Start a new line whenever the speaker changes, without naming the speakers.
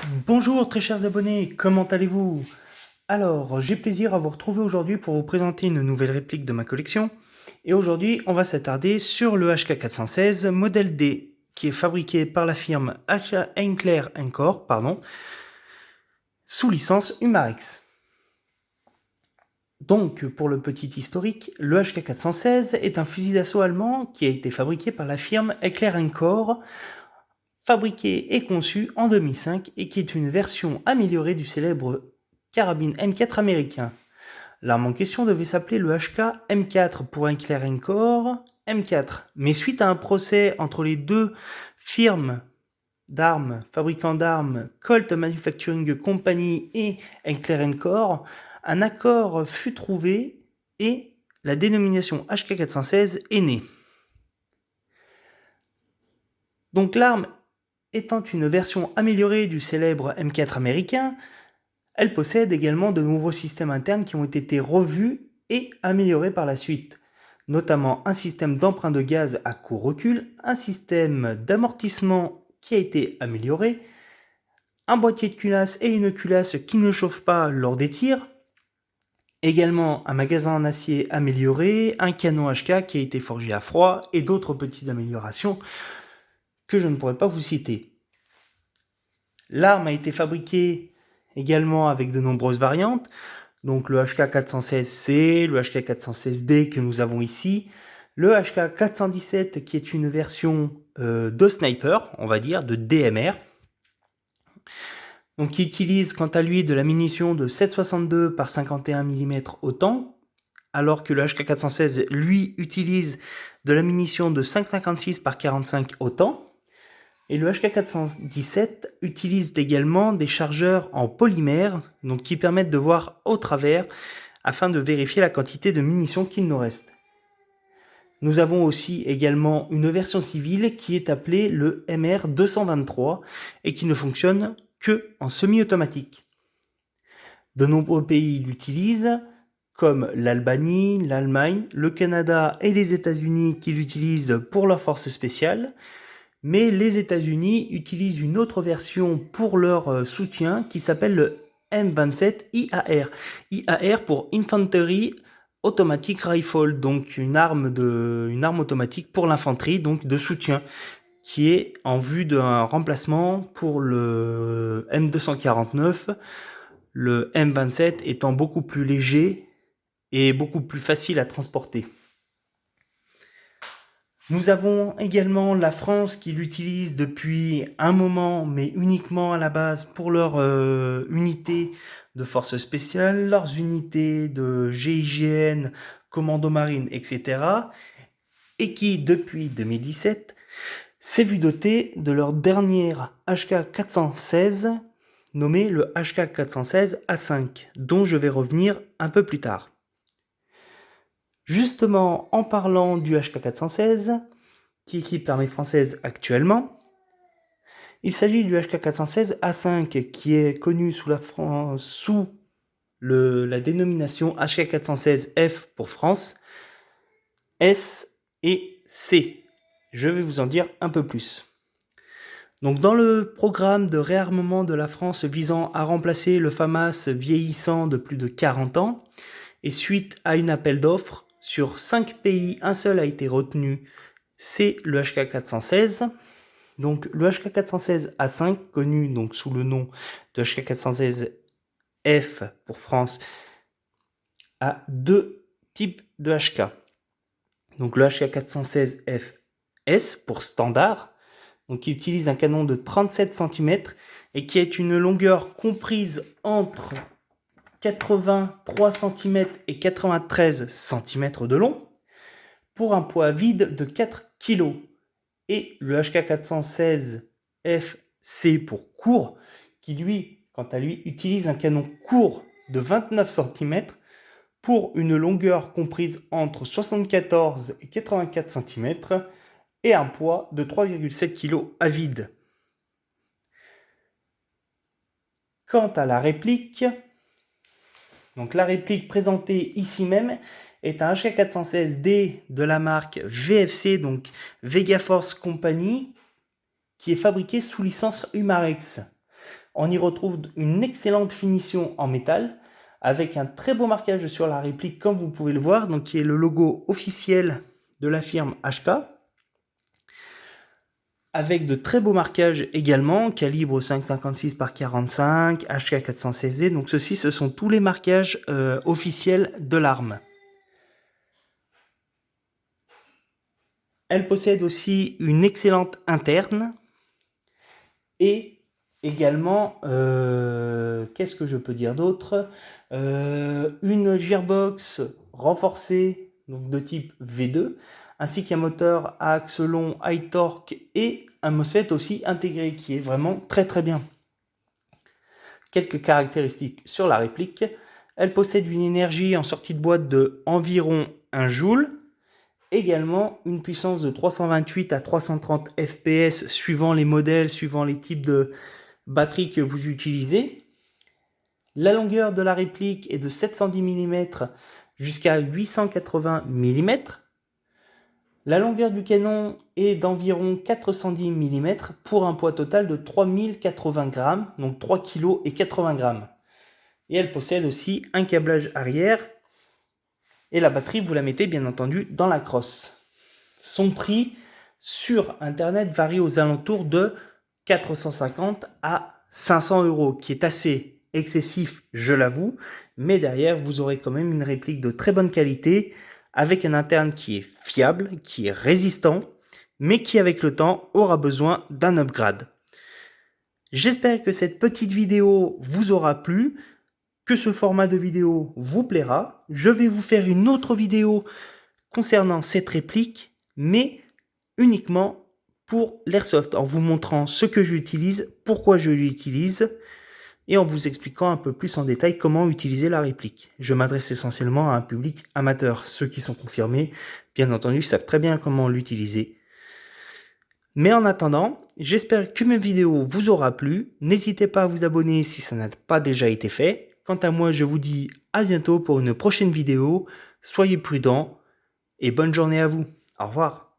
Bonjour très chers abonnés, comment allez-vous? Alors, j'ai plaisir à vous retrouver aujourd'hui pour vous présenter une nouvelle réplique de ma collection. Et aujourd'hui, on va s'attarder sur le HK416 modèle D, qui est fabriqué par la firme Henkler & Co, sous licence Humarex. Donc, pour le petit historique, le HK416 est un fusil d'assaut allemand qui a été fabriqué par la firme Heckler & Koch, fabriqué et conçu en 2005 et qui est une version améliorée du célèbre carabine M4 américain. L'arme en question devait s'appeler le HK M4 pour Heckler & Koch M4, mais suite à un procès entre les deux firmes fabricants d'armes Colt Manufacturing Company et Heckler & Koch, un accord fut trouvé et la dénomination HK416 est née. Donc l'arme étant une version améliorée du célèbre M4 américain, elle possède également de nouveaux systèmes internes qui ont été revus et améliorés par la suite, notamment un système d'emprunt de gaz à court recul, un système d'amortissement qui a été amélioré, un boîtier de culasse et une culasse qui ne chauffe pas lors des tirs, également un magasin en acier amélioré, un canon HK qui a été forgé à froid et d'autres petites améliorations que je ne pourrais pas vous citer. L'arme a été fabriquée également avec de nombreuses variantes, donc le HK416C, le HK416D que nous avons ici, le HK417 qui est une version de sniper, on va dire, de DMR, donc qui utilise quant à lui de la munition de 7,62 par 51 mm autant, alors que le HK416 lui utilise de la munition de 5,56 par 45 autant. Et le HK417 utilise également des chargeurs en polymère, donc qui permettent de voir au travers afin de vérifier la quantité de munitions qu'il nous reste. Nous avons aussi également une version civile qui est appelée le MR223 et qui ne fonctionne que en semi-automatique. De nombreux pays l'utilisent, comme l'Albanie, l'Allemagne, le Canada et les États-Unis qui l'utilisent pour leurs forces spéciales. Mais les États-Unis utilisent une autre version pour leur soutien qui s'appelle le M27 IAR. IAR pour Infantry Automatic Rifle, donc une arme automatique pour l'infanterie, donc de soutien, qui est en vue d'un remplacement pour le M249, le M27 étant beaucoup plus léger et beaucoup plus facile à transporter. Nous avons également la France qui l'utilise depuis un moment, mais uniquement à la base pour leurs unités de forces spéciales, leurs unités de GIGN, commando marine, etc. Et qui, depuis 2017, s'est vu doter de leur dernière HK416, nommée le HK416A5, dont je vais revenir un peu plus tard. Justement, en parlant du HK416, qui équipe l'armée française actuellement, il s'agit du HK416A5 qui est connu sous la dénomination HK416F pour France, S et C. Je vais vous en dire un peu plus. Donc dans le programme de réarmement de la France visant à remplacer le FAMAS vieillissant de plus de 40 ans, et suite à une appel d'offres, sur 5 pays, un seul a été retenu, c'est le HK416. Donc le HK416A5, connu donc sous le nom de HK416F pour France, a deux types de HK. Donc le HK416FS pour standard, donc qui utilise un canon de 37 cm et qui est une longueur comprise entre 83 cm et 93 cm de long, pour un poids vide de 4 kg. Et le HK416FC pour court, qui lui, quant à lui, utilise un canon court de 29 cm pour une longueur comprise entre 74 et 84 cm et un poids de 3,7 kg à vide. Quant à la réplique, donc la réplique présentée ici même est un HK416D de la marque VFC, donc Vega Force Company, qui est fabriqué sous licence Humarex. On y retrouve une excellente finition en métal, avec un très beau marquage sur la réplique, comme vous pouvez le voir, donc qui est le logo officiel de la firme HK, avec de très beaux marquages également, calibre 5,56 par 45, HK 416D, donc ceci, ce sont tous les marquages officiels de l'arme. Elle possède aussi une excellente interne et également, qu'est-ce que je peux dire d'autre, une gearbox renforcée, donc de type V2, ainsi qu'un moteur à axe long high torque et un MOSFET aussi intégré qui est vraiment très très bien. Quelques caractéristiques sur la réplique. Elle possède une énergie en sortie de boîte de environ 1 joule. Également une puissance de 328 à 330 fps suivant les modèles, suivant les types de batterie que vous utilisez. La longueur de la réplique est de 710 mm jusqu'à 880 mm. La longueur du canon est d'environ 410 mm pour un poids total de 3080 grammes, donc 3 kg et 80 grammes. Et elle possède aussi un câblage arrière. Et la batterie, vous la mettez bien entendu dans la crosse. Son prix sur internet varie aux alentours de 450 à 500 €, qui est assez excessif, je l'avoue, mais derrière vous aurez quand même une réplique de très bonne qualité, avec un interne qui est fiable, qui est résistant, mais qui avec le temps aura besoin d'un upgrade. J'espère que cette petite vidéo vous aura plu, que ce format de vidéo vous plaira. Je vais vous faire une autre vidéo concernant cette réplique, mais uniquement pour l'airsoft, en vous montrant ce que j'utilise, pourquoi je l'utilise, et en vous expliquant un peu plus en détail comment utiliser la réplique. Je m'adresse essentiellement à un public amateur. Ceux qui sont confirmés, bien entendu, savent très bien comment l'utiliser. Mais en attendant, j'espère que mes vidéos vous aura plu. N'hésitez pas à vous abonner si ça n'a pas déjà été fait. Quant à moi, je vous dis à bientôt pour une prochaine vidéo. Soyez prudents et bonne journée à vous. Au revoir.